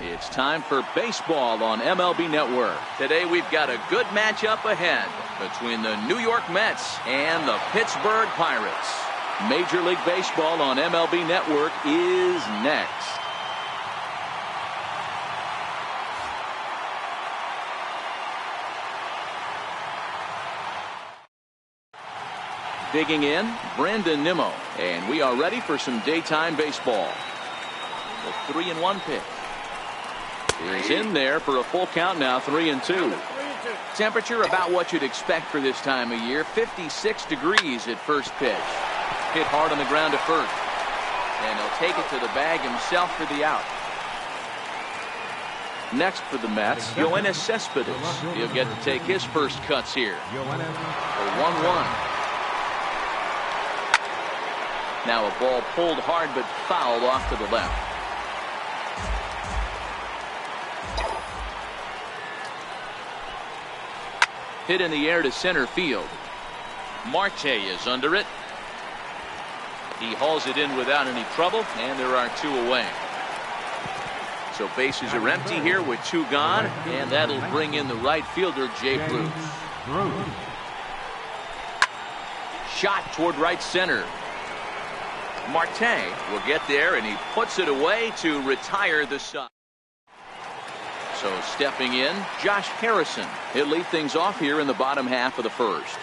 It's time for baseball on MLB Network. Today we've got a good matchup ahead between the New York Mets and the Pittsburgh Pirates. Major League Baseball on MLB Network is next. Digging in, Brandon Nimmo, and we are ready for some daytime baseball. The 3-1 pitch is in there for a full count now. 3-2. Temperature about what you'd expect for this time of year. 56 degrees at first pitch. Hit hard on the ground to first, and he'll take it to the bag himself for the out. Next for the Mets, Yoenis Cespedes. He'll get to take his first cuts here. For 1-1. Now a ball pulled hard but fouled off to the left. Hit in the air to center field. Marte is under it. He hauls it in without any trouble, and there are two away. So bases are empty here with two gone, and that'll bring in the right fielder, Jay Bruce. Shot toward right center. Marte will get there, and he puts it away to retire the side. So stepping in, Josh Harrison. He'll lead things off here in the bottom half of the first.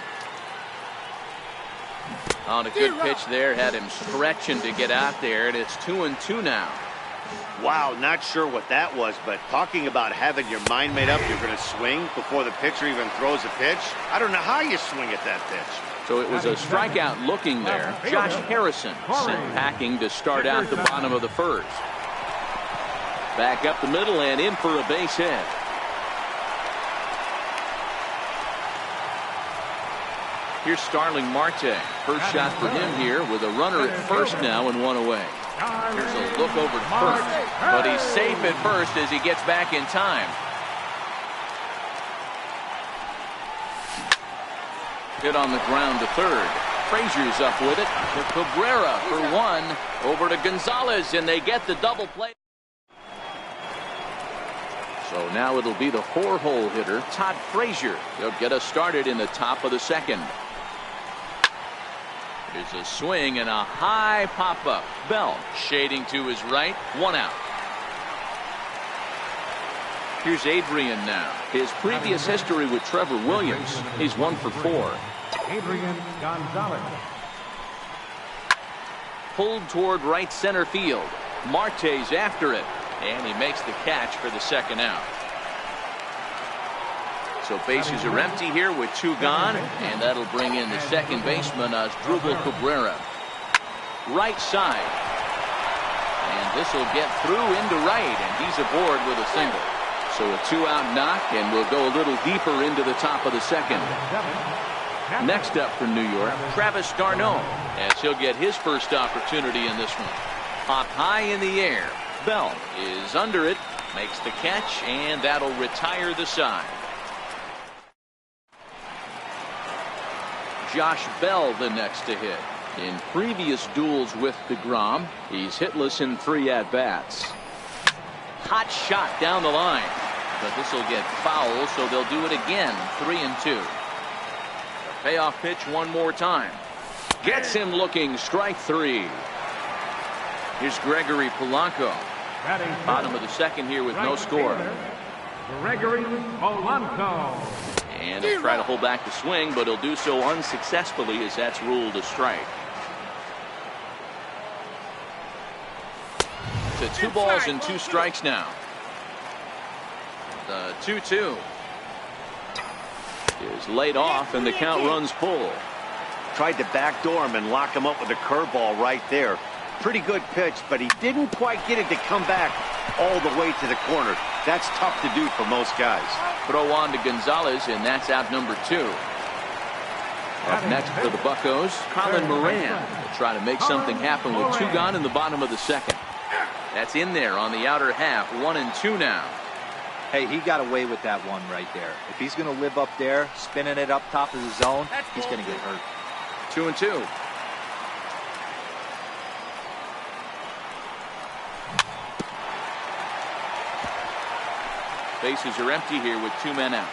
On a good pitch there, had him stretching to get out there, and it's 2-2 now. Wow, not sure what that was, but talking about having your mind made up you're going to swing before the pitcher even throws a pitch. I don't know how you swing at that pitch. So it was a strikeout looking there. Josh Harrison sent packing to start out the bottom of the first. Back up the middle and in for a base hit. Here's Starling Marte. First shot for him here with a runner at first now and one away. Here's a look over to first, but he's safe at first as he gets back in time. Hit on the ground to third. Frazier's up with it to Cabrera for one. Over to Gonzalez, and they get the double play. So now it'll be the four-hole hitter, Todd Frazier. He'll get us started in the top of the second. There's a swing and a high pop-up. Bell shading to his right. One out. Here's Adrian now. His previous history with Trevor Williams. He's 1 for 4. Adrian Gonzalez. Pulled toward right center field. Marte's after it, and he makes the catch for the second out. So bases are empty here with two gone, and that'll bring in the second baseman, Asdrubal Cabrera. Right side. And this will get through into right, and he's aboard with a single. So a two-out knock, and we'll go a little deeper into the top of the second. Next up for New York, Travis d'Arnaud, as he'll get his first opportunity in this one. Hop high in the air. Bell is under it, makes the catch, and that'll retire the side. Josh Bell the next to hit. In previous duels with DeGrom, he's hitless in 3 at-bats. Hot shot down the line, but this will get foul, so they'll do it again. 3-2. Payoff pitch one more time. Gets him looking. Strike 3. Here's Gregory Polanco. Bottom of the second here with no score. Gregory Polanco. And he'll try to hold back the swing, but he'll do so unsuccessfully as that's ruled a strike. To 2 balls and 2 strikes now. The 2-2 is laid off, and the count runs full. Tried to backdoor him and lock him up with a curveball right there. Pretty good pitch, but he didn't quite get it to come back all the way to the corner. That's tough to do for most guys. Throw on to Gonzalez, and that's out number 2. Up next for the Buccos, Colin Moran will try to make something happen with 2 gone in the bottom of the second. That's in there on the outer half. 1-2 now. Hey, he got away with that one right there. If he's going to live up there, spinning it up top of the zone, he's going to get hurt. 2-2. Bases are empty here with 2 men out.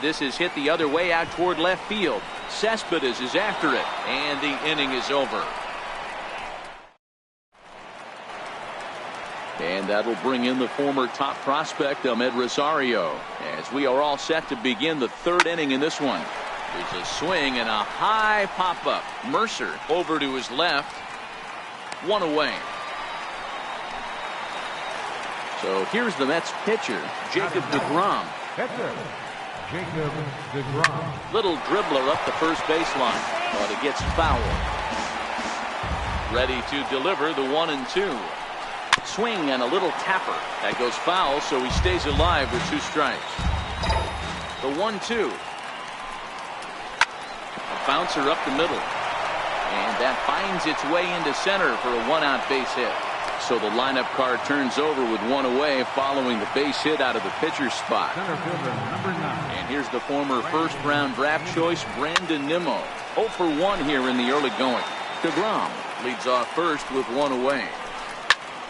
This is hit the other way out toward left field. Cespedes is after it, and the inning is over. And that'll bring in the former top prospect, Ahmed Rosario, as we are all set to begin the 3rd inning in this one. There's a swing and a high pop-up. Mercer over to his left. 1 away. So here's the Mets pitcher, Jacob deGrom. Jacob deGrom. Little dribbler up the first baseline, but it gets foul. Ready to deliver the 1-2. Swing and a little tapper. That goes foul, so he stays alive with 2 strikes. The 1-2. A bouncer up the middle. And that finds its way into center for a 1-out base hit. So the lineup card turns over with 1 away following the base hit out of the pitcher's spot. Center fielder, number 9. And here's the former first-round draft choice, Brandon Nimmo. 0 for 1 here in the early going. deGrom leads off first with 1 away.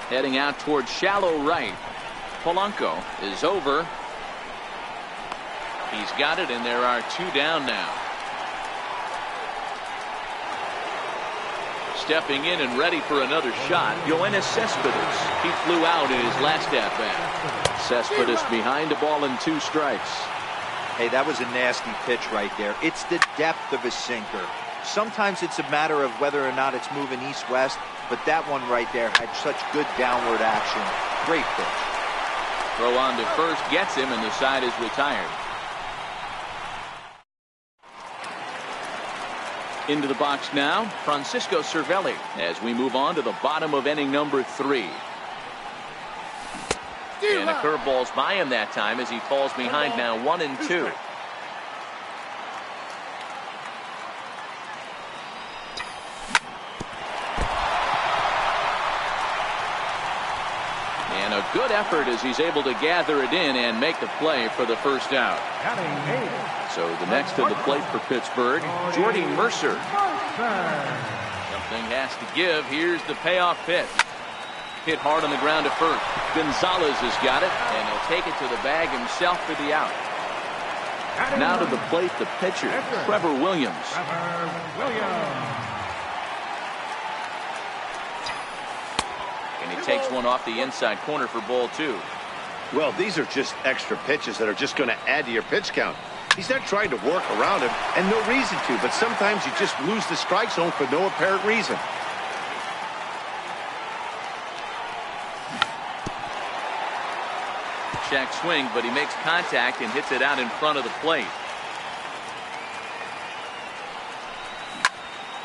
Heading out towards shallow right. Polanco is over. He's got it, and there are 2 down now. Stepping in and ready for another shot, Yoenis Cespedes. He flew out in his last at-bat. Cespedes behind a ball and 2 strikes. Hey, that was a nasty pitch right there. It's the depth of his sinker. Sometimes it's a matter of whether or not it's moving east-west, but that one right there had such good downward action. Great pitch. Throw on to first gets him, and the side is retired. Into the box now, Francisco Cervelli, as we move on to the bottom of inning number 3. And a curveball's by him that time as he falls behind now 1-2. And a good effort as he's able to gather it in and make the play for the first out. So the next to the plate for Pittsburgh, Jordy Mercer. Something has to give. Here's the payoff pitch. Hit hard on the ground to first. Gonzalez has got it, and he'll take it to the bag himself for the out. Now to the plate, the pitcher, Trevor Williams. And he takes one off the inside corner for ball 2. Well, these are just extra pitches that are just going to add to your pitch count. He's not trying to work around him, and no reason to, but sometimes you just lose the strike zone for no apparent reason. Check swing, but he makes contact and hits it out in front of the plate.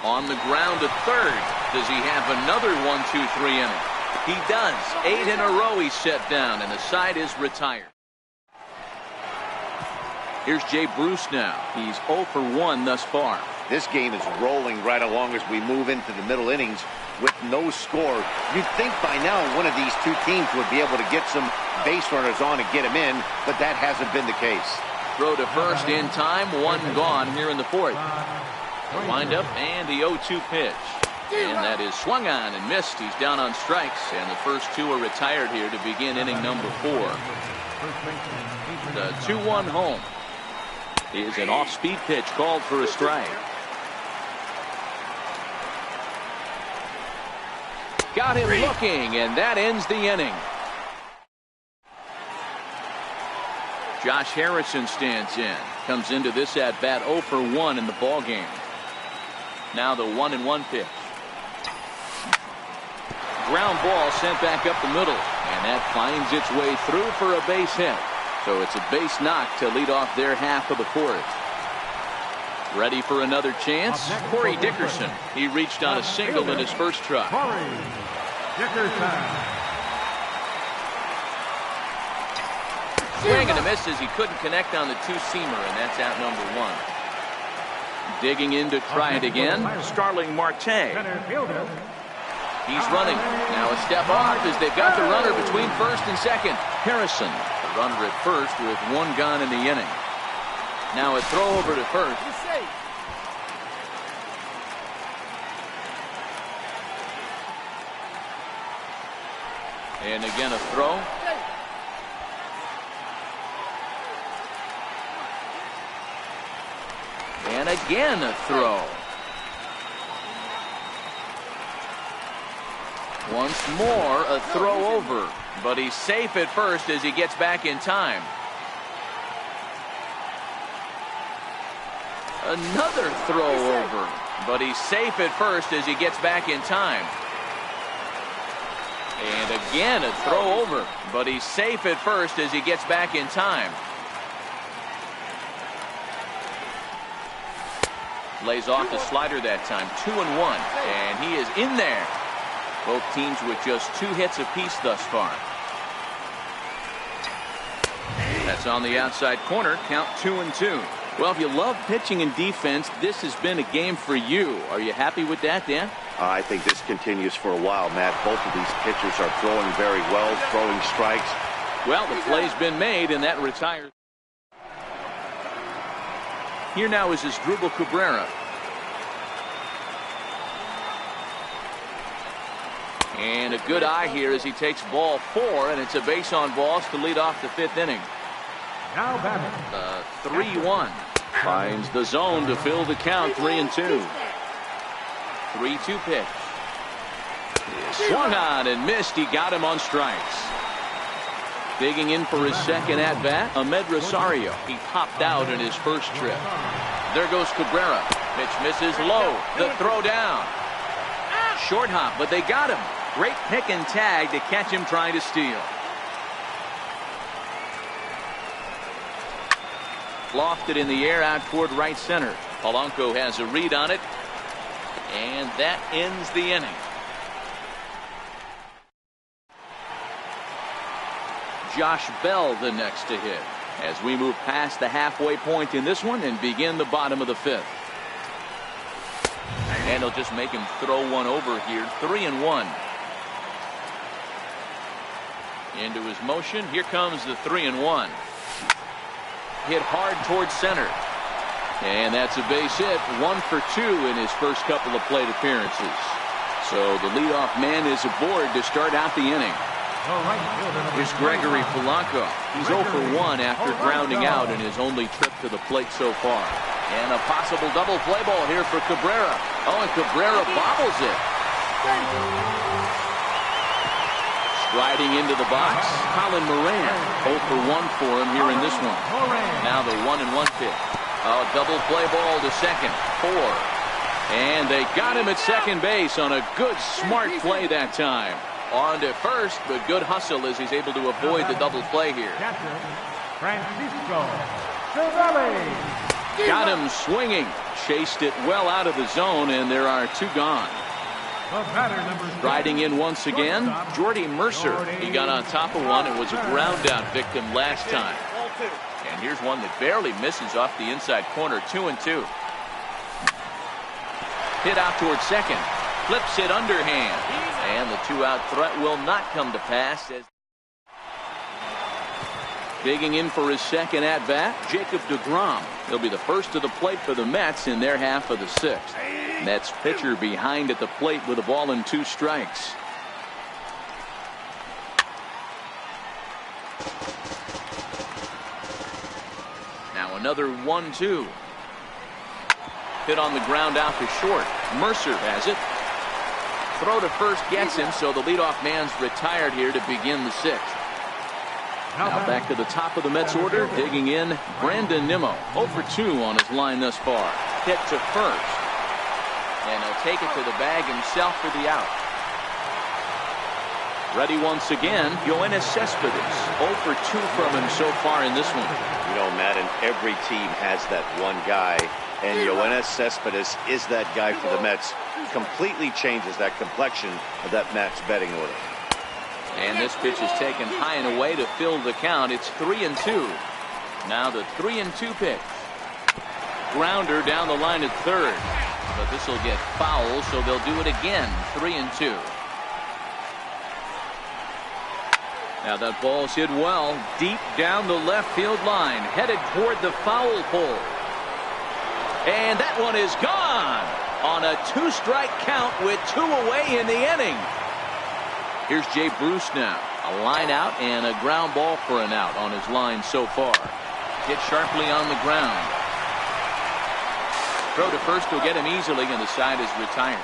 On the ground to third. Does he have another 1-2-3 inning? He does. 8 in a row he's set down, and the side is retired. Here's Jay Bruce now. He's 0 for 1 thus far. This game is rolling right along as we move into the middle innings with no score. You'd think by now one of these 2 teams would be able to get some base runners on and get them in, but that hasn't been the case. Throw to first in time, 1 gone here in the 4th. The windup and the 0-2 pitch. And that is swung on and missed. He's down on strikes, and the first 2 are retired here to begin inning number 4. The 2-1 home is an off-speed pitch called for a strike. Got him looking, and that ends the inning. Josh Harrison stands in. Comes into this at-bat 0 for 1 in the ballgame. Now the 1-1 pitch. Ground ball sent back up the middle, and that finds its way through for a base hit. So it's a base knock to lead off their half of the 4th. Ready for another chance? Corey Dickerson. He reached on a single in his first try. Corey Dickerson. Swing and a miss as he couldn't connect on the 2-seamer, and that's out number 1. Digging in to try it again, Starling Marte. Center fielder. He's running. Now a step off as they've got the runner between first and second. Harrison, the runner at first with 1 gone in the inning. Now a throw over to first. And again a throw. And again a throw. Once more a throw over. But he's safe at first as he gets back in time. Another throw over. But he's safe at first as he gets back in time. And again a throw over. But he's safe at first as he gets back in time. Lays off the slider that time. 2-1. And he is in there. Both teams with just 2 hits apiece thus far. That's on the outside corner. Count 2-2. Well, if you love pitching and defense, this has been a game for you. Are you happy with that, Dan? I think this continues for a while, Matt. Both of these pitchers are throwing very well, throwing strikes. Well, the play's been made, and that retires. Here now is Asdrubal Cabrera. And a good eye here as he takes ball 4, and it's a base on balls to lead off the 5th inning. Now batting. 3-1. Finds the zone to fill the count. 3-2. 3-2 pitch. Swung on and missed. He got him on strikes. Digging in for his second at bat, Ahmed Rosario. He popped out in his first trip. There goes Cabrera. Pitch misses low. The throw down. Short hop, but they got him. Great pick and tag to catch him trying to steal. Lofted in the air out toward right center. Polanco has a read on it. And that ends the inning. Josh Bell the next to hit as we move past the halfway point in this one and begin the bottom of the 5th. And he'll just make him throw one over here. 3-1. Into his motion. Here comes the 3-1. Hit hard towards center. And that's a base hit. 1 for 2 in his first couple of plate appearances. So the leadoff man is aboard to start out the inning. Here's Gregory Polanco. He's 0 for 1 after grounding out in his only trip to the plate so far. And a possible double play ball here for Cabrera. Oh, and Cabrera bobbles it. Striding into the box, Colin Moran. 0 for 1 for him here in this one. Now the 1-1 pitch. Oh, double play ball to second. 4. And they got him at second base on a good, smart play that time. On to first, but good hustle as he's able to avoid the double play here. Francisco Cervelli. Got him swinging. Chased it well out of the zone, and there are 2 gone. Riding in once again, Jordy Mercer. He got on top of one and was a ground out victim last time. And here's one that barely misses off the inside corner. 2-2. Hit out towards second. Flips it underhand. And the 2-out threat will not come to pass. Digging in for his second at bat, Jacob deGrom. He'll be the first to the plate for the Mets in their half of the 6th. Mets pitcher behind at the plate with a ball and 2 strikes. Now another 1-2. Hit on the ground out to short. Mercer has it. Throw to first gets him, so the leadoff man's retired here to begin the 6th. Now back to the top of the Mets order, digging in, Brandon Nimmo. 0 for 2 on his line thus far. Hit to first. And he'll take it to the bag himself for the out. Ready once again, Yoenis Cespedes. 0 for 2 from him so far in this one. You know, Matt, and every team has that one guy. And Yoenis Cespedes is that guy for the Mets. Completely changes that complexion of that Mets betting order. And this pitch is taken high and away to fill the count. It's 3-2. Now the 3-2 pitch. Grounder down the line at third. But this will get foul, so they'll do it again. 3-2. Now that ball's hit well, deep down the left field line, headed toward the foul pole. And that one is gone on a 2-strike count with 2 away in the inning. Here's Jay Bruce now. A line out and a ground ball for an out on his line so far. Hit sharply on the ground. Throw to first will get him easily, and the side is retired.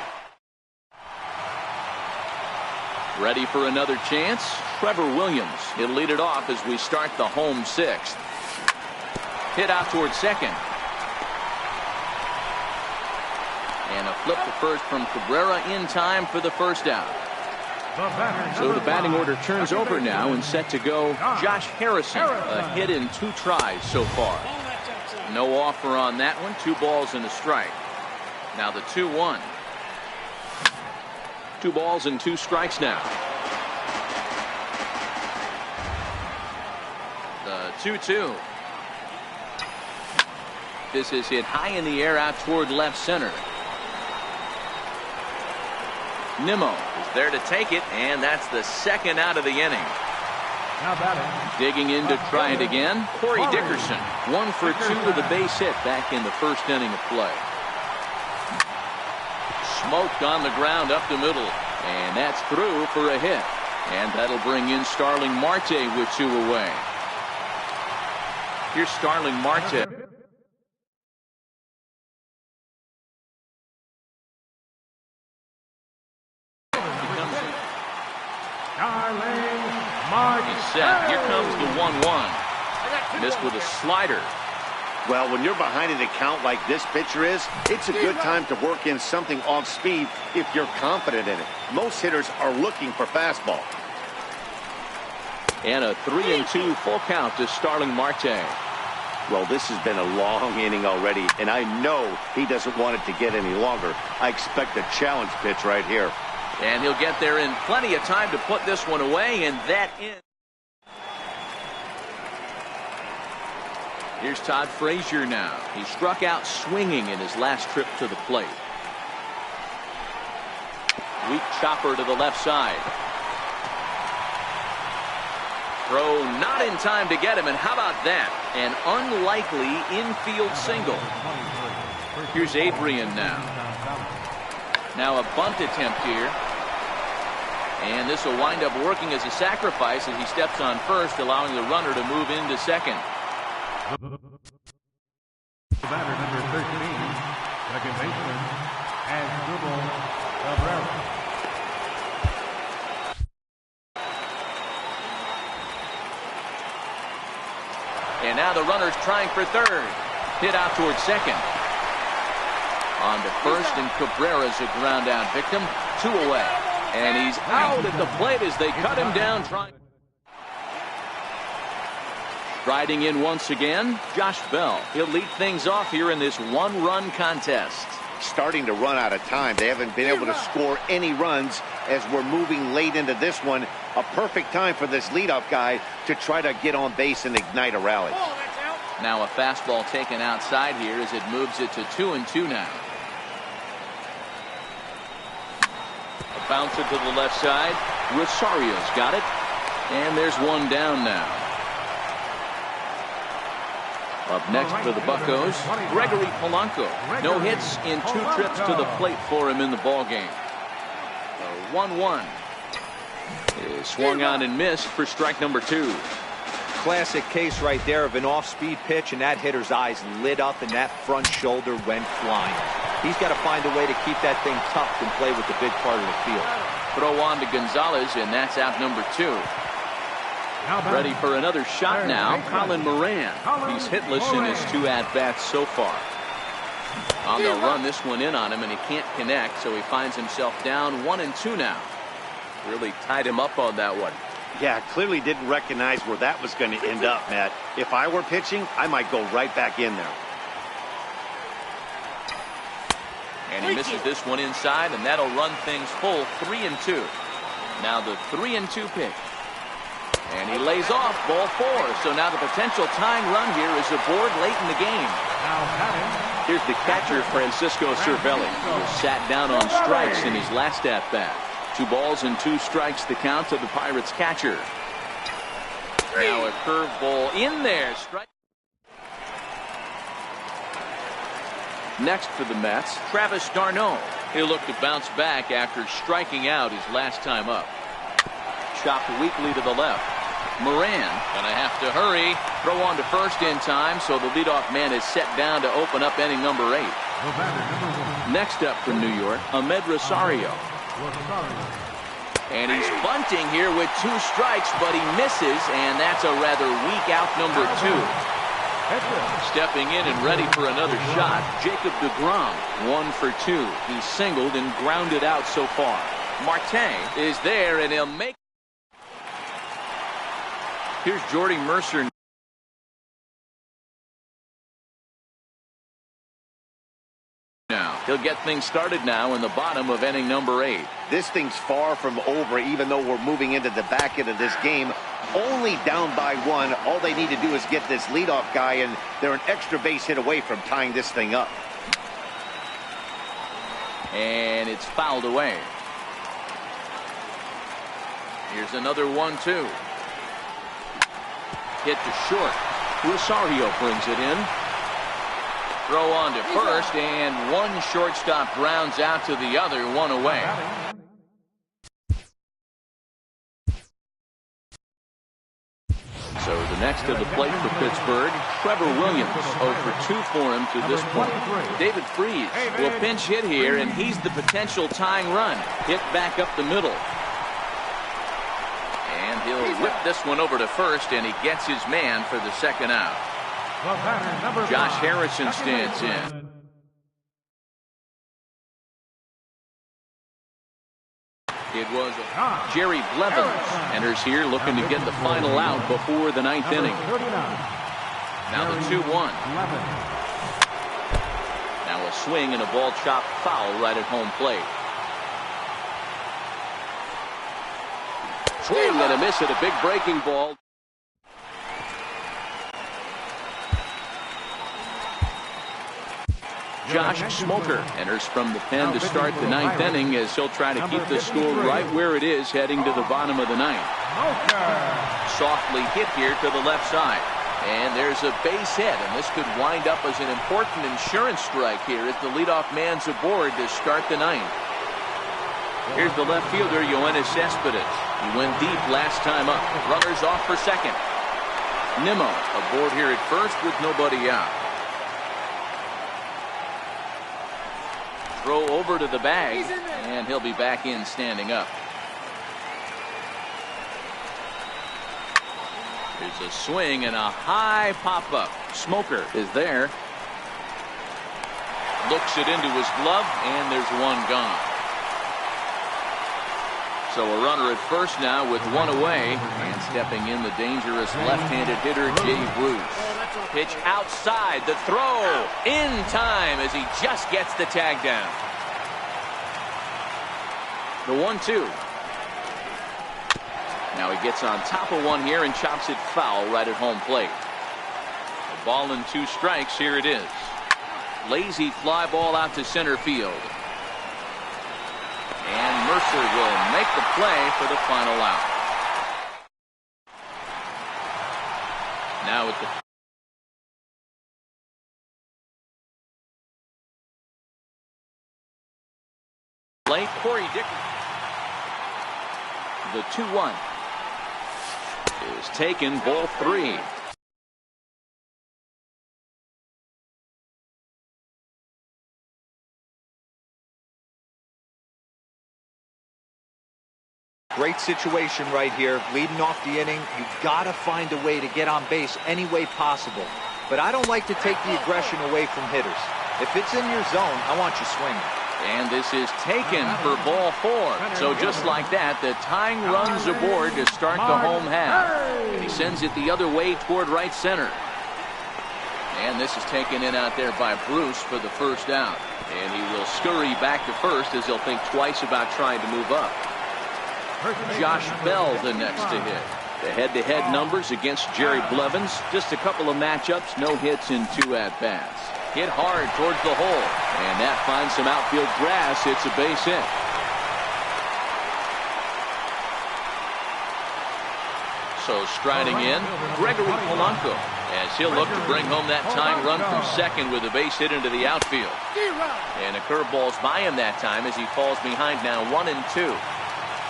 Ready for another chance. Trevor Williams. He'll lead it off as we start the home sixth. Hit out towards second. And a flip to first from Cabrera in time for the first out. So the batting order turns over now and set to go Josh Harrison. A hit in 2 tries so far. No offer on that one. 2 balls and a strike. Now the 2-1. 2 balls and 2 strikes now. The 2-2. This is hit high in the air out toward left center. Nimmo is there to take it, and that's the second out of the inning. Digging in to try it again, Corey Dickerson. 1 for 2 with a base hit back in the first inning of play. Smoked on the ground up the middle, and that's through for a hit. And that'll bring in Starling Marte with 2 away. Here's Starling Marte. He's set. Here comes the 1-1. Missed with a slider. Well, when you're behind an account like this pitcher is, it's a good time to work in something off speed if you're confident in it. Most hitters are looking for fastball. And a 3-2 full count to Starling Marte. Well, this has been a long inning already, and I know he doesn't want it to get any longer. I expect a challenge pitch right here. And he'll get there in plenty of time to put this one away, and that in. Here's Todd Frazier now. He struck out swinging in his last trip to the plate. Weak chopper to the left side. Throw not in time to get him, and how about that? An unlikely infield single. Here's Adrian now. Now a bunt attempt here. And this will wind up working as a sacrifice as he steps on first, allowing the runner to move into second. Batter number 13, second baseman, Asdrubal Cabrera. And now the runner's trying for third. Hit out towards second. On to first, and Cabrera's a ground out victim. 2 away. And he's out at the plate as they cut him down. Riding in once again, Josh Bell. He'll lead things off here in this 1-run contest. Starting to run out of time. They haven't been able to score any runs as we're moving late into this one. A perfect time for this leadoff guy to try to get on base and ignite a rally. Now a fastball taken outside here as it moves it to 2-2 now. A bouncer to the left side. Rosario's got it. And there's one down now. Up next for the Buccos, Gregory Polanco. No hits in 2 trips to the plate for him in the ballgame. 1-1 is swung on and missed for strike number 2. Classic case right there of an off-speed pitch, and that hitter's eyes lit up and that front shoulder went flying. He's got to find a way to keep that thing tucked and play with the big part of the field. Throw on to Gonzalez, and that's out number 2. Ready for another shot now, Colin Moran. He's hitless in his 2 at-bats so far. They'll run this one in on him, and he can't connect, so he finds himself down 1-2 now. Really tied him up on that one. Yeah, clearly didn't recognize where that was going to end up, Matt. If I were pitching, I might go right back in there. And he misses this one inside, and that'll run things full 3-2. Now the 3-2 pitch. And he lays off ball 4. So now the potential tying run here is aboard late in the game. Here's the catcher, Francisco Cervelli, who sat down on strikes in his last at-bat. 2 balls and 2 strikes the count to the Pirates catcher. Now a curveball in there. Strike. Next for the Mets, Travis d'Arnaud. He'll look to bounce back after striking out his last time up. chopped weakly to the left. Moran gonna have to hurry. Throw on to first in time, so the leadoff man is set down to open up inning number 8. Next up from New York, Ahmed Rosario. And he's bunting here with 2 strikes, but he misses, and that's a rather weak out number 2. Stepping in and ready for another shot, Jacob deGrom, 1 for 2. He's singled and grounded out so far. Marte is there, and he'll make. Here's Jordy Mercer. Now he'll get things started now in the bottom of inning number 8. This thing's far from over, even though we're moving into the back end of this game. Only down by 1. All they need to do is get this leadoff guy, and they're an extra base hit away from tying this thing up. And it's fouled away. Here's another 1-2. Hit to short. Rosario brings it in. Throw on to first, and one shortstop grounds out to the other, 1 away. So the next to the plate for Pittsburgh, Trevor Williams, 0 for 2 for him to this point. David Freese will pinch hit here, and he's the potential tying run. Hit back up the middle. And he'll whip this one over to first, and he gets his man for the second out. Josh Harrison stands in. It was Jerry Blevins enters here looking to get the final out before the 9th inning. Now the 2-1. Now a swing and a ball chopped foul right at home plate. Swing and a miss at a big breaking ball. Josh Smoker enters from the pen to start the 9th inning as he'll try to keep the score right where it is heading to the bottom of the 9th. Softly hit here to the left side. And there's a base hit, and this could wind up as an important insurance strike here as the leadoff man's aboard to start the 9th. Here's the left fielder, Yoenis Cespedes. He went deep last time up. Runners off for second. Nimmo aboard here at first with nobody out. Throw over to the bag, and he'll be back in standing up. There's a swing and a high pop-up. Smoker is there. Looks it into his glove, and there's one gone. So a runner at first now with 1 away, and stepping in the dangerous left-handed hitter, Jay Bruce. Pitch outside, the throw in time as he just gets the tag down. The 1-2. Now he gets on top of one here and chops it foul right at home plate. A ball and 2 strikes, here it is. Lazy fly ball out to center field. And Mercer will make the play for the final out. Now at the plate, Corey Dickerson. The 2-1 is taken, ball 3. Great situation right here, leading off the inning. You've got to find a way to get on base any way possible. But I don't like to take the aggression away from hitters. If it's in your zone, I want you swinging. And this is taken for ball 4. So just like that, the tying runs aboard to start the home half. And he sends it the other way toward right center. And this is taken in out there by Bruce for the first out. And he will scurry back to first as he'll think twice about trying to move up. Josh Bell the next to hit. The head-to-head numbers against Jerry Blevins. Just a couple of matchups, no hits in 2 at-bats. Hit hard towards the hole. And that finds some outfield grass. It's a base hit. So striding in, Gregory Polanco, as he'll look to bring home that tying run from second with a base hit into the outfield. And a curveball's by him that time as he falls behind now 1-2.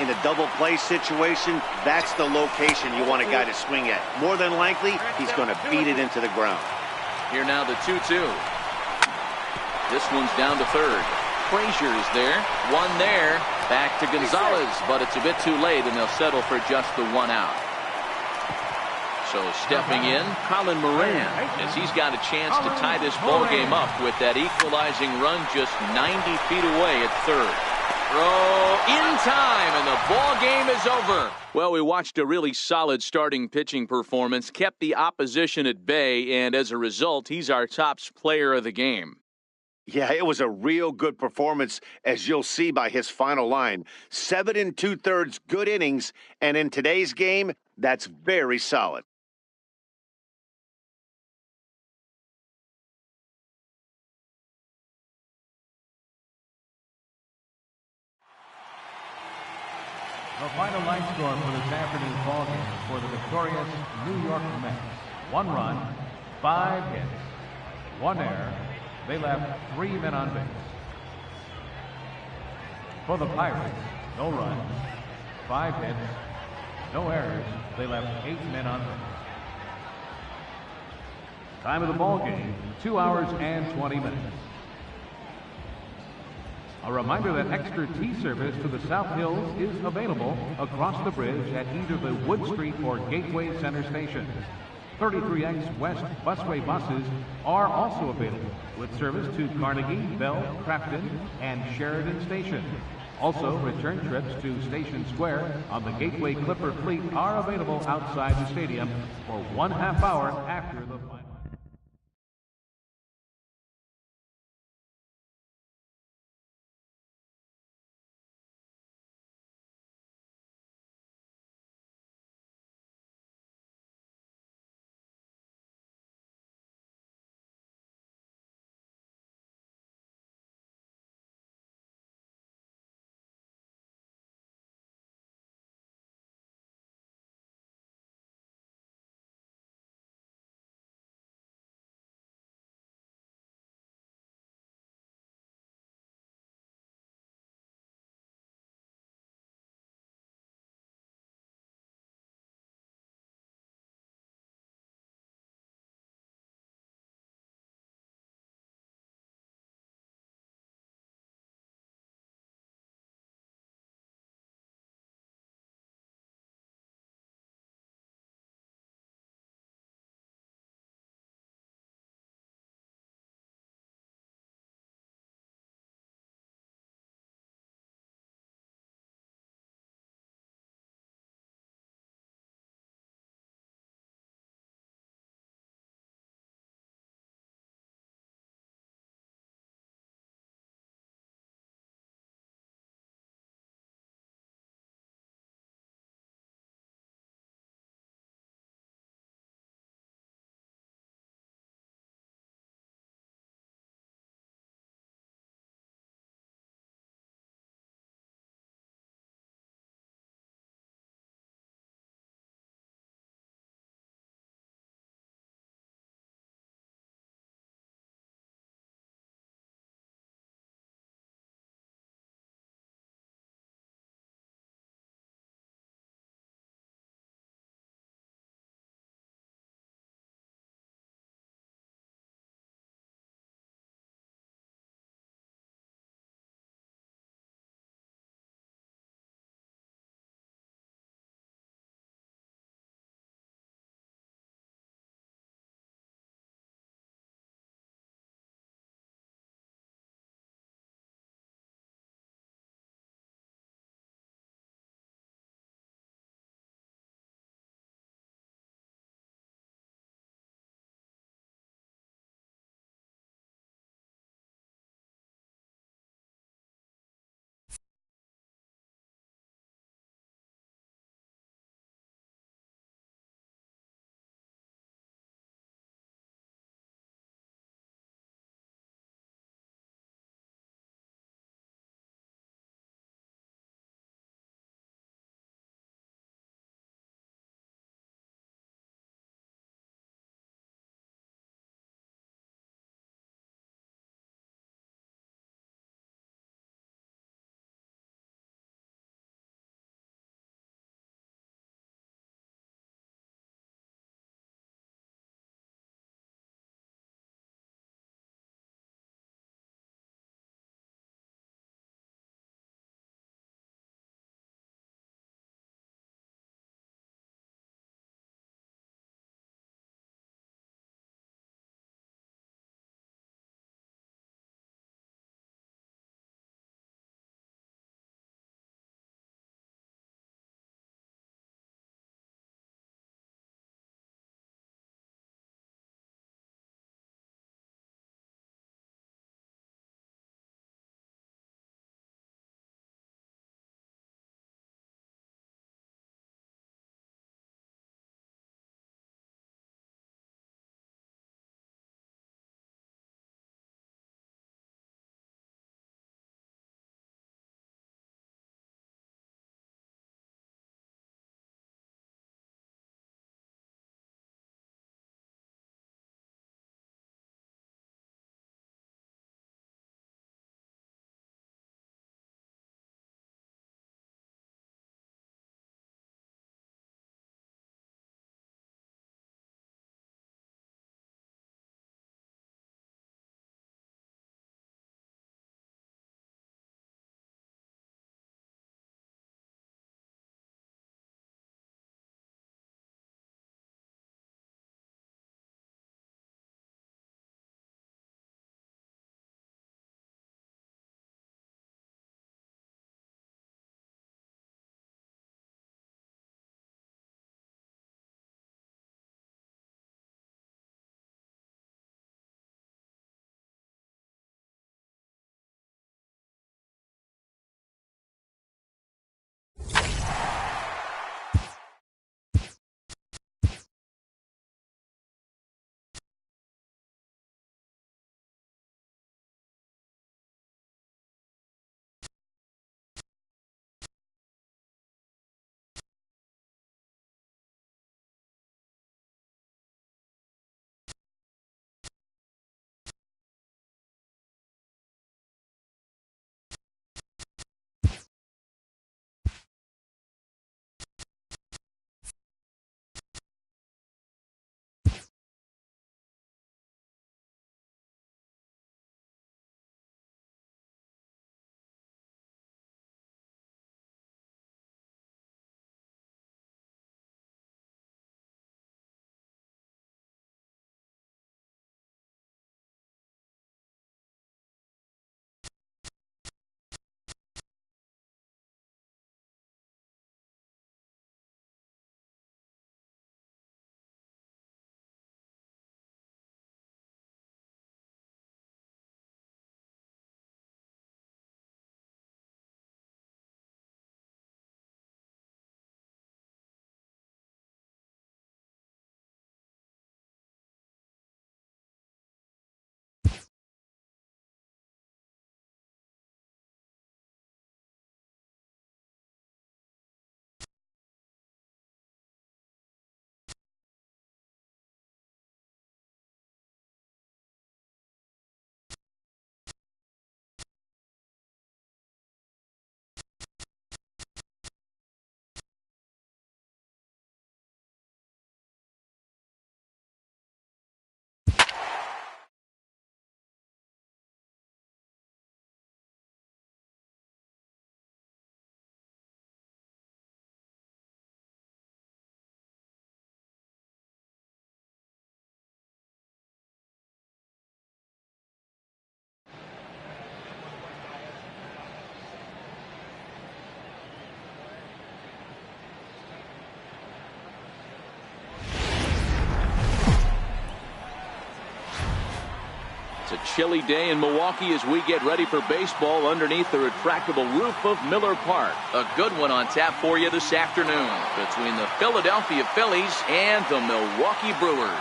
In a double play situation, that's the location you want a guy to swing at. More than likely, he's going to beat it into the ground. Here now the 2-2. This one's down to third. Frazier is there. One there. Back to Gonzalez, but it's a bit too late, and they'll settle for just the one out. So stepping in, Colin Moran, as he's got a chance to tie this ball game up with that equalizing run just 90 feet away at third. Throw in time, and the ball game is over. Well, we watched a really solid starting pitching performance, kept the opposition at bay, and as a result, he's our top player of the game. Yeah, it was a real good performance, as you'll see by his final line. 7 2/3 good innings, and in today's game, that's very solid. The final line score for this afternoon's ballgame for the victorious New York Mets. 1 run, 5 hits, 1 error. They left 3 men on base. For the Pirates, no runs, 5 hits, no errors. They left 8 men on base. Time of the ballgame, 2 hours and 20 minutes. A reminder that extra tea service to the South Hills is available across the bridge at either the Wood Street or Gateway Center stations. 33X West busway buses are also available with service to Carnegie, Bell, Crafton, and Sheridan Station. Also, return trips to Station Square on the Gateway Clipper fleet are available outside the stadium for 1/2 hour after the final. It's a chilly day in Milwaukee as we get ready for baseball underneath the retractable roof of Miller Park. A good one on tap for you this afternoon between the Philadelphia Phillies and the Milwaukee Brewers.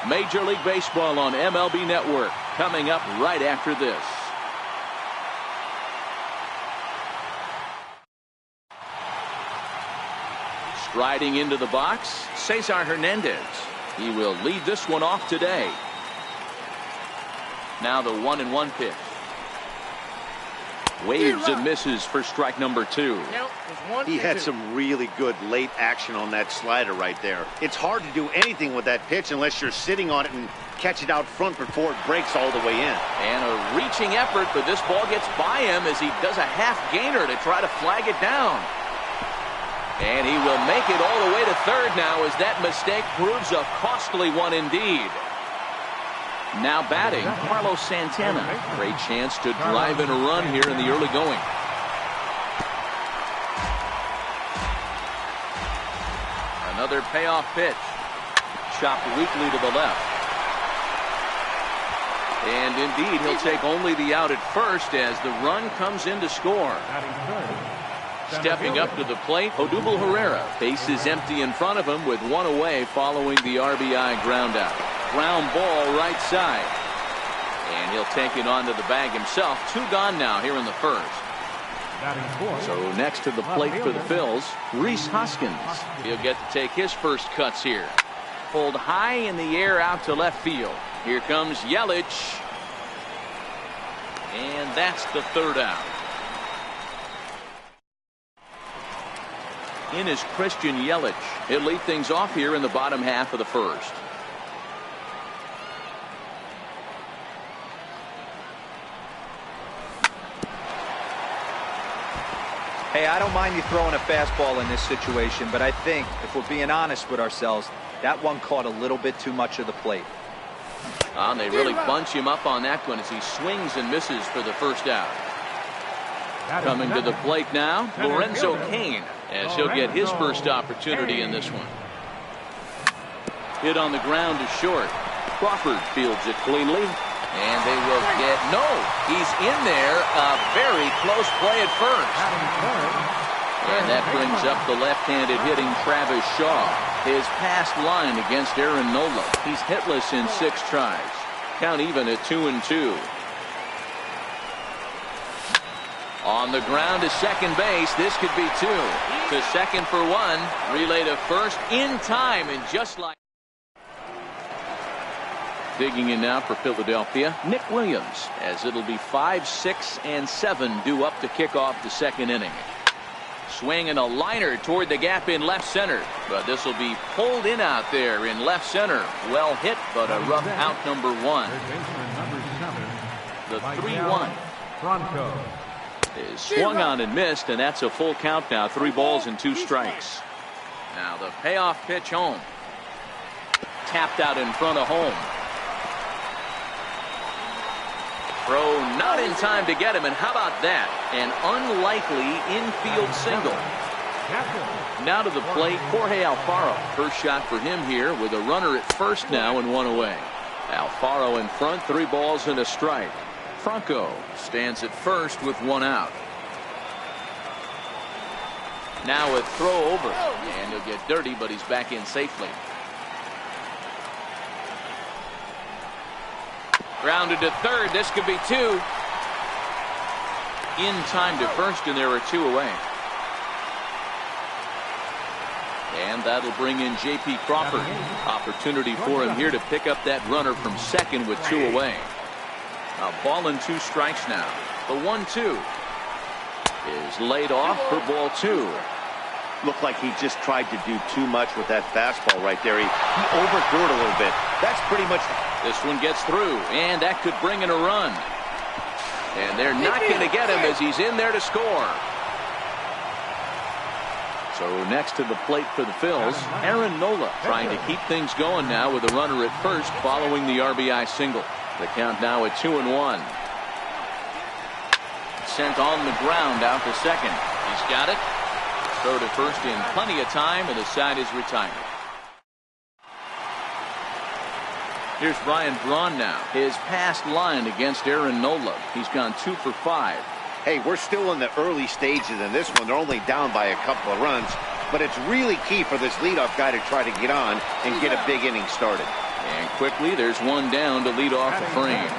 Major League Baseball on MLB Network coming up right after this. Striding into the box, Cesar Hernandez. He will lead this one off today. Now the 1-1 pitch. Waves and misses for strike number 2. He had some really good late action on that slider right there. It's hard to do anything with that pitch unless you're sitting on it and catch it out front before it breaks all the way in. And a reaching effort, but this ball gets by him as he does a half gainer to try to flag it down. And he will make it all the way to third now as that mistake proves a costly one indeed. Now batting, Carlos Santana. Great chance to drive in a run here in the early going. Another payoff pitch. Chopped weakly to the left. And indeed, he'll take only the out at first as the run comes in to score. Stepping up to the plate, Odubel Herrera. Base is empty in front of him with one away following the RBI ground out. Ground ball right side. And he'll take it onto the bag himself. 2 gone now here in the first. So next to the plate for the Phils, Rhys Hoskins. He'll get to take his first cuts here. Pulled high in the air out to left field. Here comes Yelich. And that's the third out. In is Christian Yelich. He'll lead things off here in the bottom half of the first. Hey, I don't mind you throwing a fastball in this situation, but I think, if we're being honest with ourselves, that one caught a little bit too much of the plate. And they really bunch him up on that one as he swings and misses for the first out. Coming to the plate now, Lorenzo Cain, as he'll get his first opportunity in this one. Hit on the ground to short. Crawford fields it cleanly. And they will get, no, he's in there. A very close play at first. And that brings up the left-handed hitting Travis Shaw. His past line against Aaron Nola. He's hitless in 6 tries. Count even at 2-2. On the ground to second base. This could be 2. To second for 1. Relay to first in time. And just like. Digging in now for Philadelphia, Nick Williams, as it'll be 5, 6, and 7 due up to kick off the second inning. Swinging a liner toward the gap in left center, but this will be pulled in out there in left center. Well hit, but a rough out number 1. The 3-1 is swung on and missed, and that's a full count now. 3 balls and 2 strikes. Now the payoff pitch home. Tapped out in front of home. Throw not in time to get him, and how about that? An unlikely infield single. Now to the plate, Jorge Alfaro. First shot for him here with a runner at first now and 1 away. Alfaro in front, 3 balls and a strike. Franco stands at first with 1 out. Now a throw over, and he'll get dirty, but he's back in safely. Grounded to third. This could be 2. In time to first, and there are 2 away. And that'll bring in J.P. Crawford. Opportunity for him here to pick up that runner from second with 2 away. A ball and 2 strikes now. The 1-2 is laid off for ball 2. Looked like he just tried to do too much with that fastball right there. He overthrew it a little bit. That's pretty much. This one gets through, and that could bring in a run. And they're not going to get him as he's in there to score. So next to the plate for the Phils, Aaron Nola trying to keep things going now with a runner at first following the RBI single. The count now at 2-1. Sent on the ground out to second. He's got it. Throw to first in plenty of time, and the side is retired. Here's Ryan Braun now. His past line against Aaron Nola. He's gone 2 for 5. Hey, we're still in the early stages in this one. They're only down by a couple of runs, but it's really key for this leadoff guy to try to get on and get a big inning started. And quickly, there's one down to lead off the frame.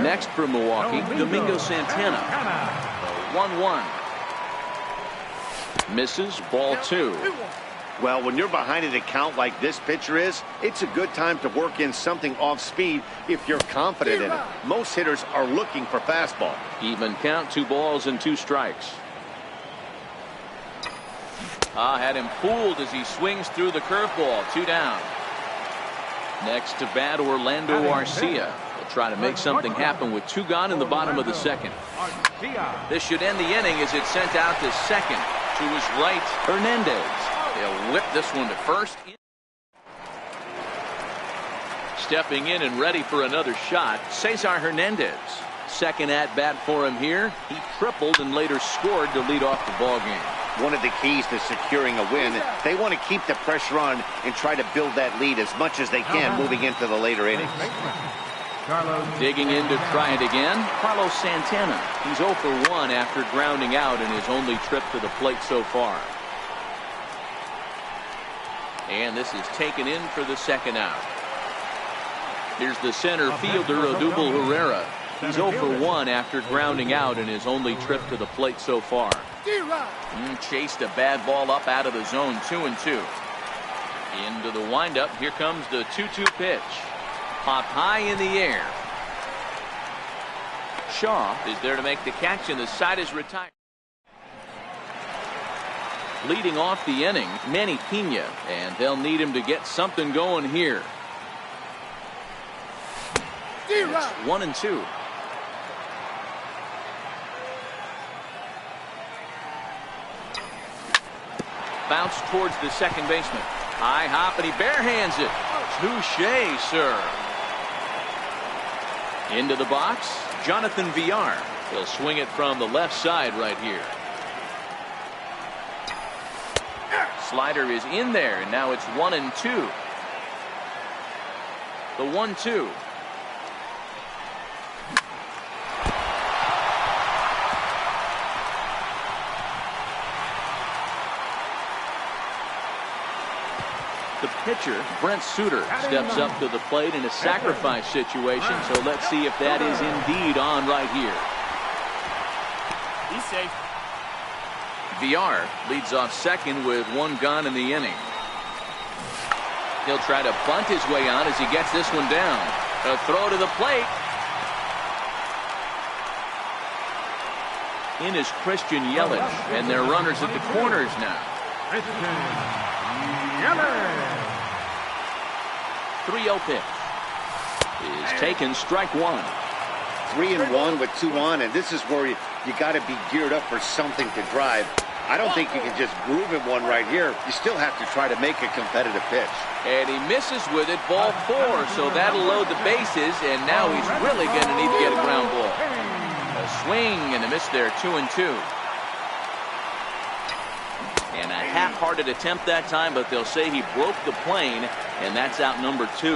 Next for Milwaukee, Domingo Santana. 1-1. Misses, ball 2. Well, when you're behind an account like this pitcher is, it's a good time to work in something off speed if you're confident in it. Most hitters are looking for fastball. Even count, 2 balls and 2 strikes. Had him fooled as he swings through the curveball. 2 down. Next to bat, Orlando Arcia. He'll try to make something happen with 2 gone in the bottom of the second. This should end the inning as it's sent out to second. To his right, Hernandez. He'll whip this one to first. Stepping in and ready for another shot, Cesar Hernandez. Second at bat for him here. He tripled and later scored to lead off the ball game. One of the keys to securing a win, they want to keep the pressure on and try to build that lead as much as they can moving into the later innings. Digging in to try it again, Carlos Santana. He's 0 for 1 after grounding out in his only trip to the plate so far. And this is taken in for the second out. Here's the center fielder, Odubel Herrera. He's 0 for 1 after grounding out in his only trip to the plate so far. Chased a bad ball up out of the zone, 2-2. Into the windup. Here comes the 2-2 pitch. Popped high in the air. Shaw is there to make the catch, and the side is retired. Leading off the inning, Manny Pena, and they'll need him to get something going here. It's 1-2. Bounce towards the second baseman. High hop, and he barehands it. Touché, sir. Into the box, Jonathan Villar. He'll swing it from the left side right here. Slider is in there, and now it's 1-2. The 1-2. The pitcher, Brent Suter, steps up to the plate in a sacrifice situation, so let's see if that is indeed on right here. He's safe. Villar leads off second with 1 gone in the inning. He'll try to bunt his way on as he gets this one down. A throw to the plate. In is Christian Yelich, and they're runners at the corners now. 3-0 pitch is taken, strike 1. 3-1 with 2 on, and this is where you got to be geared up for something to drive. I don't think you can just groove in one right here. You still have to try to make a competitive pitch. And he misses with it, ball 4, so that'll load the bases, and now he's really going to need to get a ground ball. A swing and a miss there, 2-2. And a half-hearted attempt that time, but they'll say he broke the plane, and that's out number 2.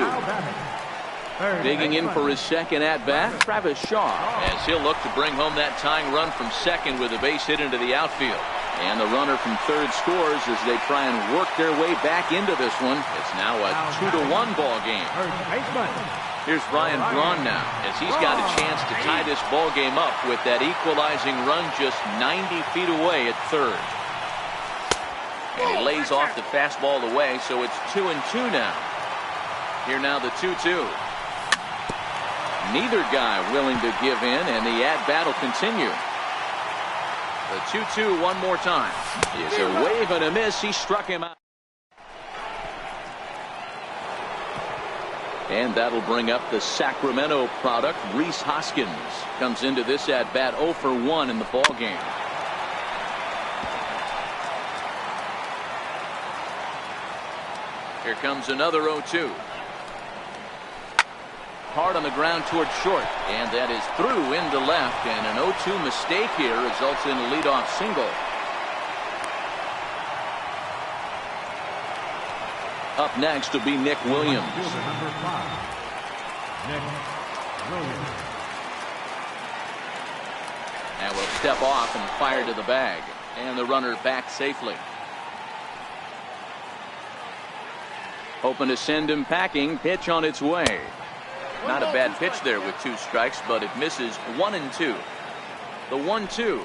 Digging in for his second at-bat, Travis Shaw, as he'll look to bring home that tying run from second with a base hit into the outfield. And the runner from third scores as they try and work their way back into this one. It's now a 2-1 ball game. Here's Ryan Braun now, as he's got a chance to tie this ball game up with that equalizing run just 90 feet away at third. And he lays off the fastball away, so it's 2-2 now. Here now the 2-2. Neither guy willing to give in, and the at-bat will continue. The 2-2 one more time. It's a wave and a miss. He struck him out. And that'll bring up the Sacramento product, Rhys Hoskins. Comes into this at-bat 0 for 1 in the ball game. Here comes another 0-2. Hard on the ground towards short, and that is through into left, and an 0-2 mistake here results in a leadoff single. Up next will be Nick Williams. Number 5, Nick Williams. And will step off and fire to the bag. And the runner back safely. Hoping to send him packing. Pitch on its way. Not a bad pitch there with 2 strikes, but it misses 1-2. The 1-2.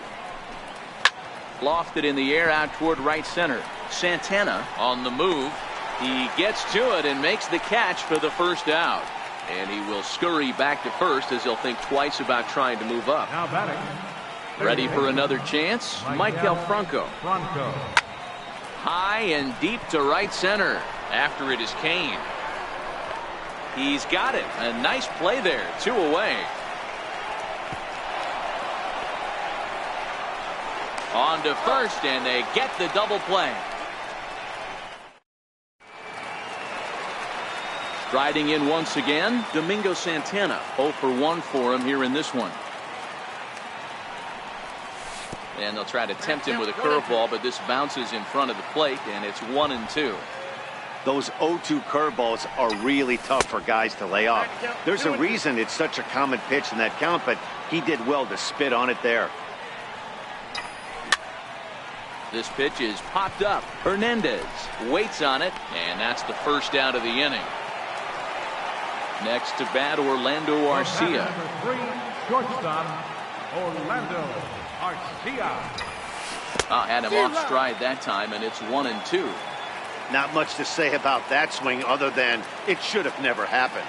Lofted in the air out toward right center. Santana on the move. He gets to it and makes the catch for the first out. And he will scurry back to first as he'll think twice about trying to move up. Now batting. Ready for another chance? Michael Franco. High and deep to right center. After it is Kane. He's got it. A nice play there. 2 away. On to first, and they get the double play. Striding in once again, Domingo Santana. 0 for 1 for him here in this one. And they'll try to tempt him with a curveball, but this bounces in front of the plate, and it's 1-2. Those 0-2 curveballs are really tough for guys to lay off. There's a reason it's such a common pitch in that count, but he did well to spit on it there. This pitch is popped up. Hernandez waits on it, and that's the first out of the inning. Next to bat, Orlando Arcia. Number 3, shortstop, Orlando Arcia. Had him off stride that time, and it's 1-2. Not much to say about that swing other than it should have never happened.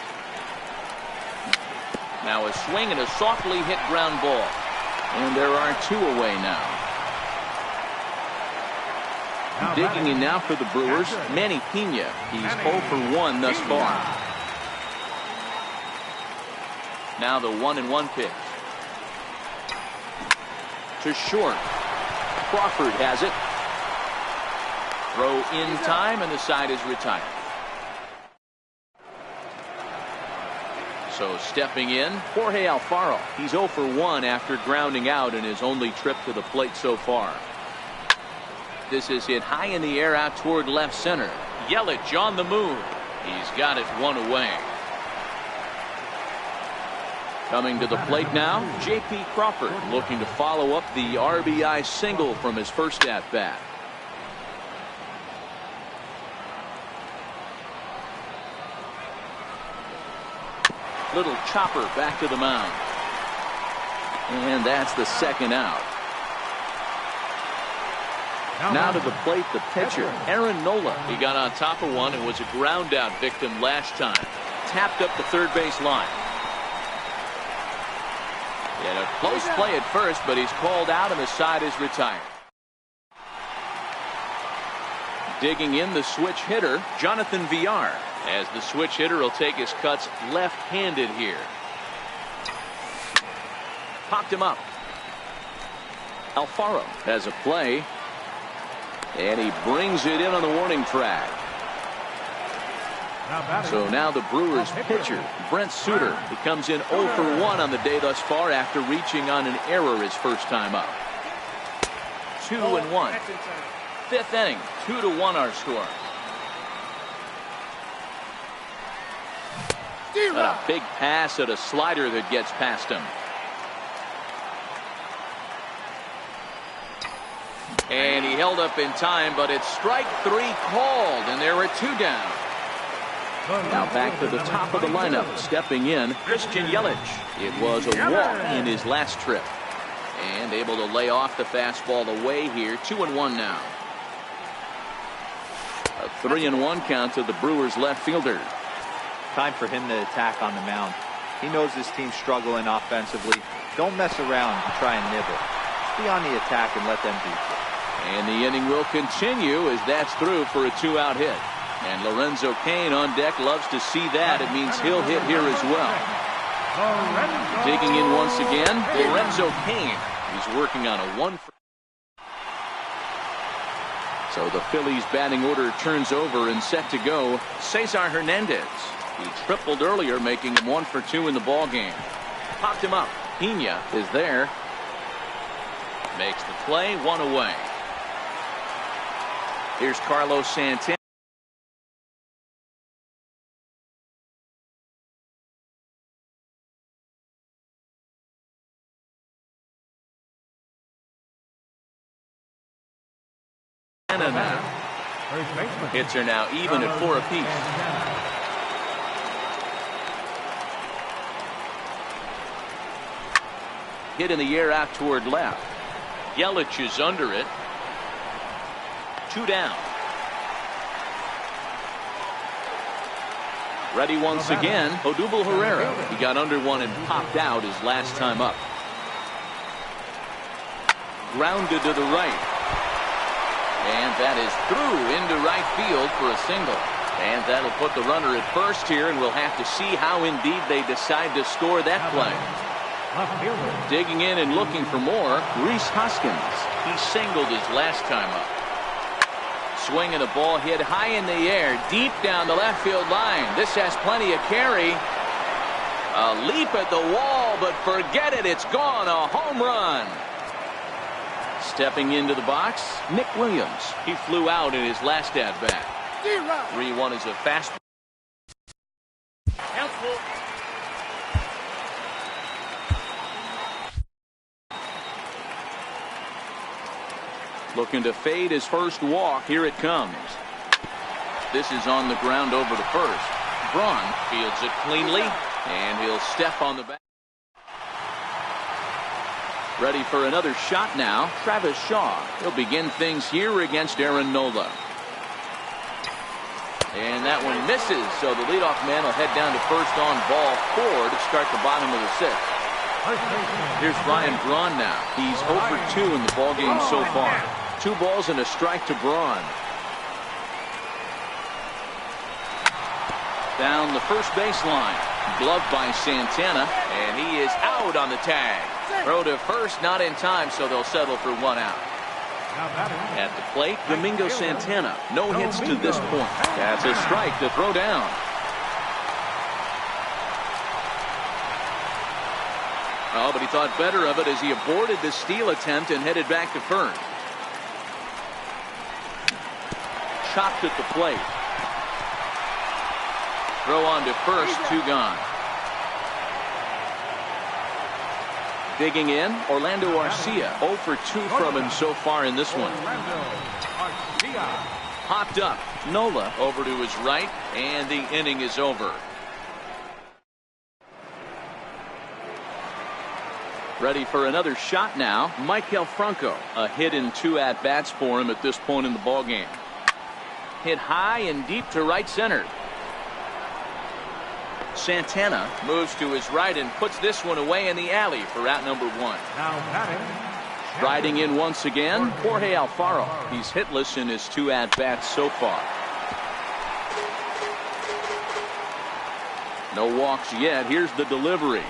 Now a swing and a softly hit ground ball. And there are 2 away now. Digging in now for the Brewers, Manny Pena. He's 0 for 1 thus far. Now the 1-1 pitch. To short. Crawford has it. Throw in time, and the side is retired. So stepping in, Jorge Alfaro. He's 0 for 1 after grounding out in his only trip to the plate so far. This is hit high in the air out toward left center. Yelich on the move. He's got it 1 away. Coming to the plate now, J.P. Crawford looking to follow up the RBI single from his first at-bat. Little chopper back to the mound. And that's the second out. Now to the plate, the pitcher, Aaron Nola. He got on top of one and was a ground out victim last time. Tapped up the third base line. He had a close play at first, but he's called out and the side is retired. Digging in, the switch hitter, Jonathan Villar. As the switch hitter will take his cuts left-handed here. Popped him up. Alfaro has a play. And he brings it in on the warning track. So now the Brewers pitcher, Brent Suter, he comes in 0 for 1 on the day thus far after reaching on an error his first time up. 2-1. 5th inning, 2-1 our score. And a big pass at a slider that gets past him. And he held up in time, but it's strike 3 called, and there are 2 down. Now back to the top of the lineup, stepping in, Christian Yelich. It was a walk in his last trip. And able to lay off the fastball away here, 2-1 now. A 3-1 count to the Brewers left fielder. Time for him to attack on the mound. He knows his team's struggling offensively. Don't mess around and try and nibble. Be on the attack and let them beat you. And the inning will continue as that's through for a 2-out hit. And Lorenzo Cain on deck loves to see that. It means he'll hit here as well. Digging in once again, Lorenzo Cain. He's working on a 1 for. So the Phillies batting order turns over and set to go. Cesar Hernandez. He tripled earlier, making him 1 for 2 in the ballgame. Popped him up. Pena is there. Makes the play, 1 away. Here's Carlos Santana. now. Hits are now even at 4 apiece. Hit in the air out toward left. Yelich is under it. 2 down. Ready once again, Odubel Herrera. He got under one and popped out his last time up. Grounded to the right. And that is through into right field for a single. And that'll put the runner at first here, and we'll have to see how indeed they decide to score that play. Digging in and looking for more, Rhys Hoskins. He singled his last time up. Swinging a ball hit high in the air, deep down the left field line. This has plenty of carry. A leap at the wall, but forget it, it's gone. A home run. Stepping into the box, Nick Williams. He flew out in his last at-bat. 3-1 is a fast. Looking to fade his first walk. Here it comes. This is on the ground over to first. Braun fields it cleanly, and he'll step on the back. Ready for another shot now, Travis Shaw. He'll begin things here against Aaron Nola. And that one misses, so the leadoff man will head down to first on ball 4 to start the bottom of the 6th. Here's Ryan Braun now. He's 0 for 2 in the ballgame so far. 2 balls and a strike to Braun. Down the first baseline. Gloved by Santana, and he is out on the tag. Throw to first, not in time, so they'll settle for 1 out. At the plate, Domingo Santana. No hits to this point. That's a strike to throw down. Oh, but he thought better of it as he aborted the steal attempt and headed back to first. Chopped at the plate. Throw on to first, 2 gone. Digging in, Orlando Arcia. 0 for 2 from him so far in this one. Hopped up. Nola over to his right, and the inning is over. Ready for another shot now, Maikel Franco. A hit in 2 at-bats for him at this point in the ballgame. Hit high and deep to right center. Santana moves to his right and puts this one away in the alley for out number 1. Riding in once again, Jorge Alfaro. He's hitless in his 2 at-bats so far. No walks yet. Here's the delivery.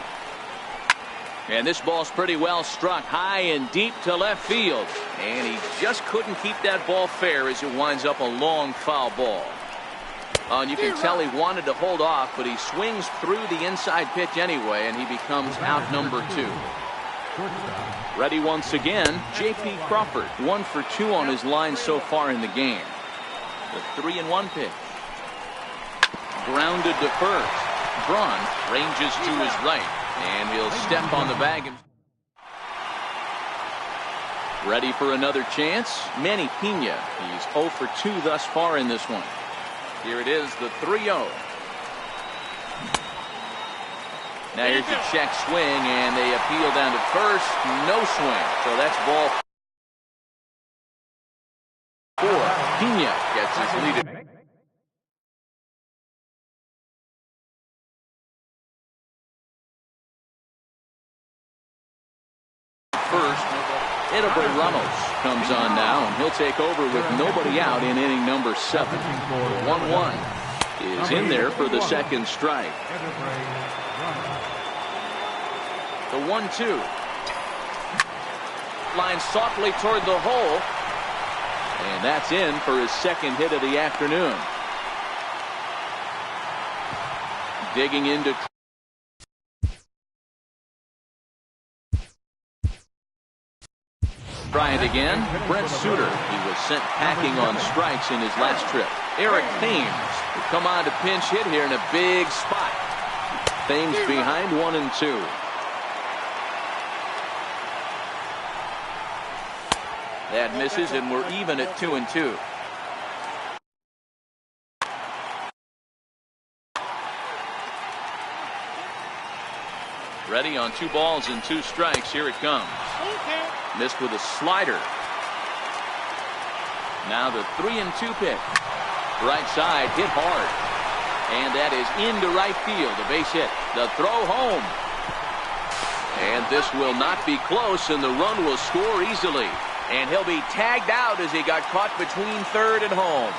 And this ball's pretty well struck high and deep to left field. And he just couldn't keep that ball fair as it winds up a long foul ball. And you can tell he wanted to hold off, but he swings through the inside pitch anyway, and he becomes out number 2. Ready once again, J.P. Crawford. 1 for 2 on his line so far in the game. The 3-1 pitch. Grounded to first. Braun ranges to his right, and he'll step on the bag. Ready for another chance, Manny Pena. He's 0 for 2 thus far in this one. Here it is, the 3-0. Now here's a check swing, and they appeal down to first. No swing, so that's ball 4. Pena gets his lead. First, Edinburgh Runnels comes on now, and he'll take over with nobody out in inning number 7. The 1-1 is in there for the second strike. The 1-2. Lines softly toward the hole. And that's in for his second hit of the afternoon. Digging into. Try it again. Brent Suter. He was sent packing on strikes in his last trip. Eric Thames will come on to pinch hit here in a big spot. Thames behind 1-2. That misses, and we're even at 2-2. Ready on 2 balls and 2 strikes. Here it comes. Missed with a slider. Now the 3-2 pitch. Right side, hit hard. And that is into right field. A base hit. The throw home. And this will not be close, and the run will score easily. And he'll be tagged out as he got caught between third and home.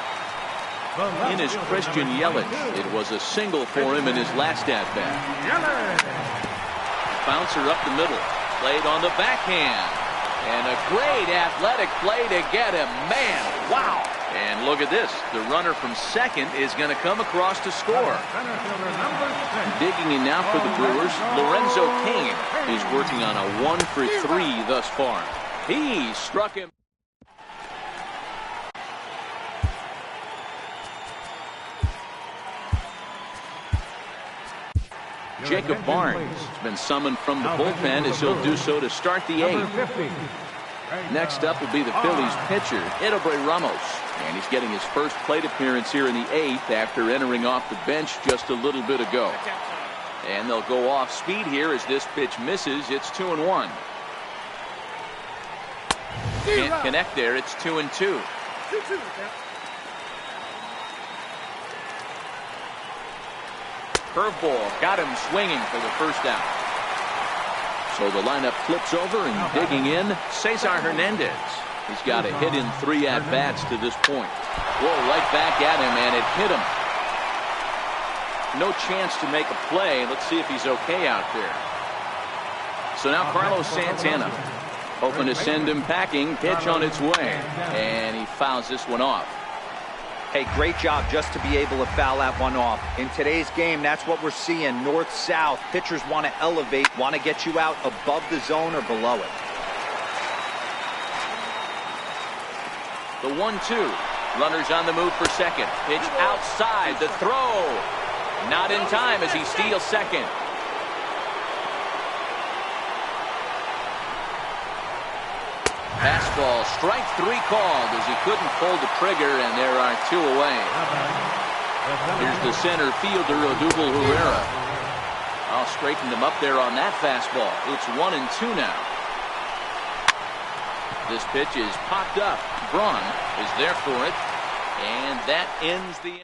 In is Christian Yelich. It was a single for him in his last at-bat. Bouncer up the middle. Played on the backhand. And a great athletic play to get him. Man, wow. And look at this. The runner from second is going to come across to score. Digging in now for the Brewers, Lorenzo Cain is working on a 1-for-3 thus far. He struck him. Jacob Barnes has been summoned from the bullpen as he'll do so to start the 8th. Next up will be the Phillies pitcher, Edilberto Ramos. And he's getting his first plate appearance here in the 8th after entering off the bench just a little bit ago. And they'll go off speed here as this pitch misses. It's 2-1. Can't connect there. It's 2-2. Curveball got him swinging for the first out. So the lineup flips over, and digging in, Cesar Hernandez. He's got a hit in 3 at-bats to this point. Whoa, right back at him, and it hit him. No chance to make a play. Let's see if he's okay out there. So now Carlos Santana, hoping to send him packing. Pitch on its way, and he fouls this one off. Hey, great job just to be able to foul that one off. In today's game, that's what we're seeing. North-south. Pitchers want to elevate, want to get you out above the zone or below it. The 1-2. Runners on the move for second. Pitch outside. The throw. Not in time as he steals second. Fastball, strike 3 called as he couldn't pull the trigger, and there are 2 away. Here's the center fielder, Odubel Herrera. I'll straighten him up there on that fastball. It's 1-2 now. This pitch is popped up. Braun is there for it, and that ends the inning.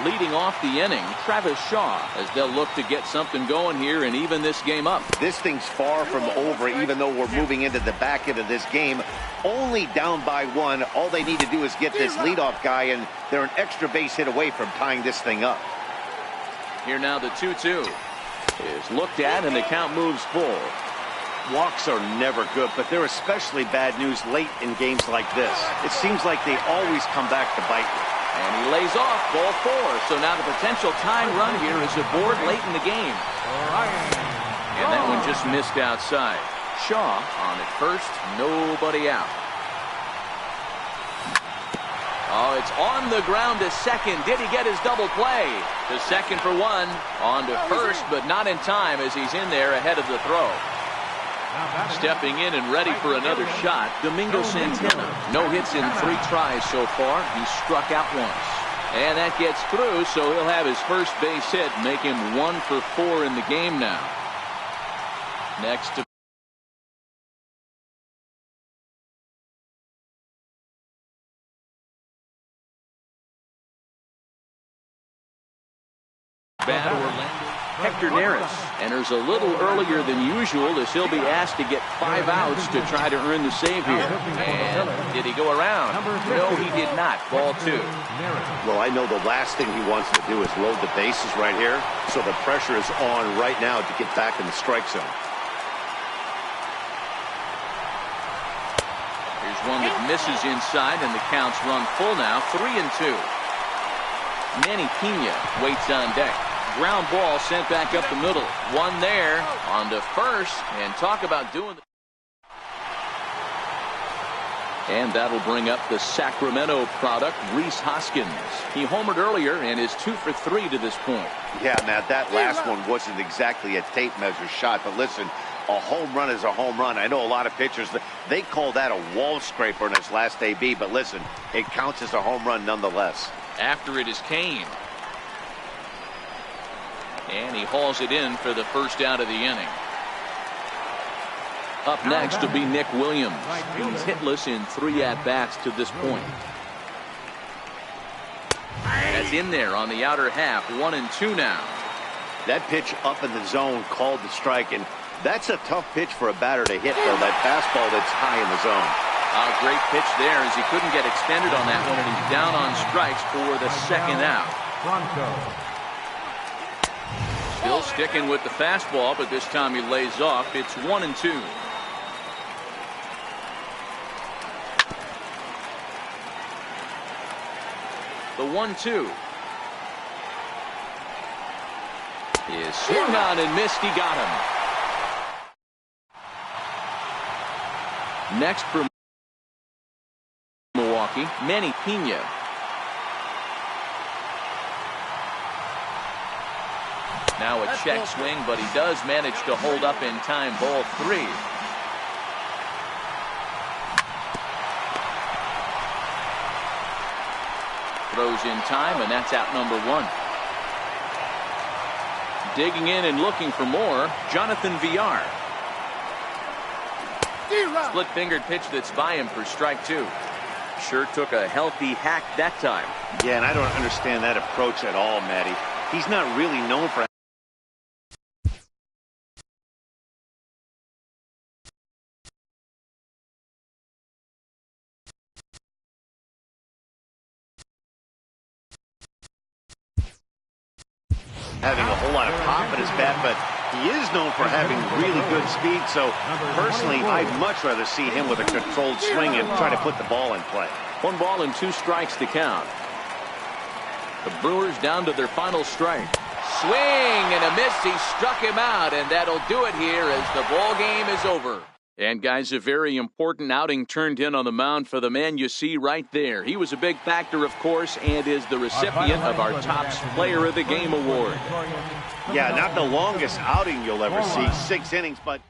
Leading off the inning, Travis Shaw, as they'll look to get something going here and even this game up. This thing's far from over, even though we're moving into the back end of this game. Only down by 1. All they need to do is get this leadoff guy, and they're an extra base hit away from tying this thing up. Here now the 2-2 is looked at, and the count moves full. Walks are never good, but they're especially bad news late in games like this. It seems like they always come back to bite you. And he lays off ball 4. So now the potential tying run here is aboard late in the game. And that one just missed outside. Shaw on at first, nobody out. Oh, it's on the ground to second. Did he get his double play? To second for 1. On to first, but not in time as he's in there ahead of the throw. Stepping in and ready for another shot, Domingo Santana. No hits in 3 tries so far. He struck out once. And that gets through, so he'll have his first base hit, make him 1 for 4 in the game now. Next to bat Orlando. Hector Neris enters a little earlier than usual as he'll be asked to get 5 outs to try to earn the save here. And did he go around? No, he did not. Ball 2. Well, I know the last thing he wants to do is load the bases right here, so the pressure is on right now to get back in the strike zone. Here's one that misses inside, and the count's run full now. 3-2. Manny Pena waits on deck. Ground ball sent back up the middle. 1 there on to first, and talk about doing the... And that'll bring up the Sacramento product, Rhys Hoskins. He homered earlier and is 2 for 3 to this point. Yeah, Matt, that last one wasn't exactly a tape measure shot, but listen, A home run is a home run. I know a lot of pitchers, they call that a wall scraper in his last AB, but listen, it counts as a home run nonetheless. After it is Kane. And he hauls it in for the first out of the inning. Up next will be Nick Williams. He's hitless in 3 at-bats to this point. That's in there on the outer half. 1-2 now. That pitch up in the zone called the strike, and that's a tough pitch for a batter to hit, though. That fastball that's high in the zone. A great pitch there as he couldn't get extended on that one, and he's down on strikes for the second out. Still sticking with the fastball, but this time he lays off. It's 1-2. The 1-2 is swung on and missed. He got him. Next for Milwaukee, Manny Pena. Now a check swing, but he does manage to hold up in time. Ball 3. Throws in time, and that's out number 1. Digging in and looking for more, Jonathan Villar. Split-fingered pitch that's by him for strike 2. Sure took a healthy hack that time. Yeah, and I don't understand that approach at all, Matty. He's not really known for having a whole lot of pop in his bat, but he is known for having really good speed. So personally, I'd much rather see him with a controlled swing and try to put the ball in play. 1 ball and 2 strikes to count. The Brewers down to their final strike. Swing and a miss. He struck him out, and that'll do it here as the ball game is over. And guys, a very important outing turned in on the mound for the man you see right there. He was a big factor, of course, and is the recipient of our Topps Player of the Game award. Yeah, not the longest outing you'll ever see, 6 innings, but